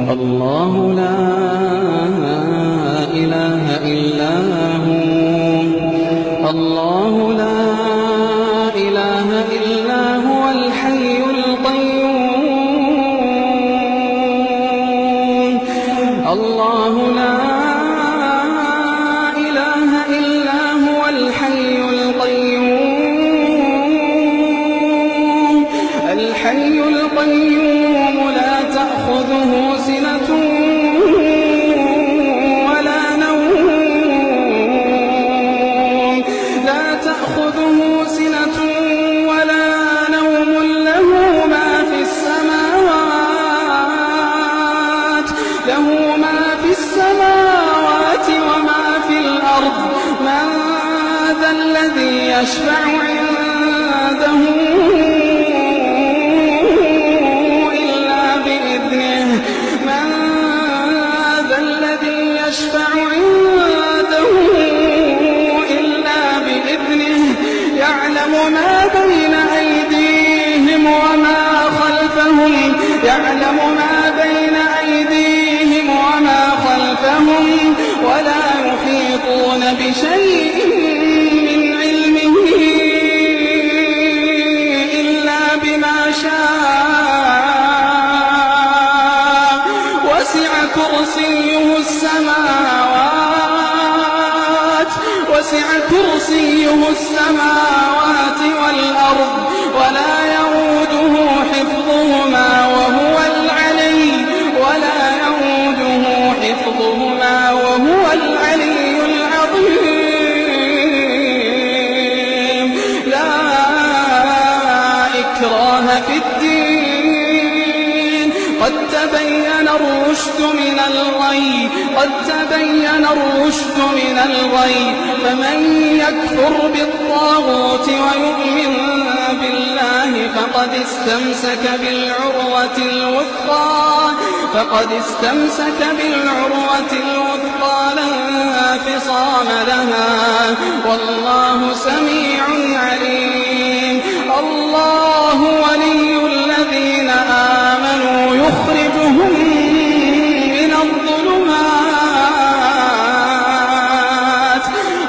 الله لا إله إلا هو الله لا إله إلا هو الحي القيوم الله لا إله إلا هو الحي القيوم الحي القيوم لا تأخذه سنة ولا نوم لا تأخذه سنة ولا نوم له ما في السماوات وما في الأرض من ذا الذي يشفع عنده إلا بإذنه من ذا الذي يشفع عنده إلا بإذنه يعلم ما بين أيديهم وما خلفهم يعلم ما بين أيديهم وما خلفهم ولا يحيطون بشيء من علمه إلا بما شاء وسع كرسيه السماوات والأرض ولا يئوده حفظهما وهو العلي العظيم لا إكراه في الدين قد تبين الرشد من الغي فمن يكفر بالطاغوت ويؤمن بالله فقد استمسك بالعروة الوثقى لا انفصام لها والله سميع عليم الله ولي الذين آمنوا يخرجهم من الظلمات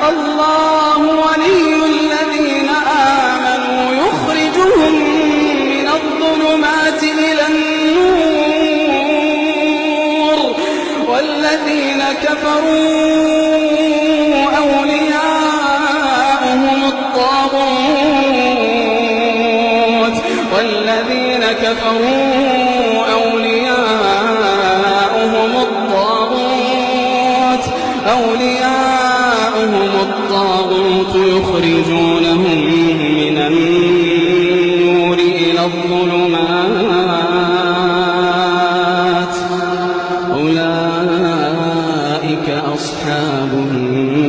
الله ولي الذين آمنوا يخرجهم من الظلمات إلى النور والذين كفروا أولياؤهم الطاغوت يخرجونهم من النور إلى الظلمات أولئك أصحاب النار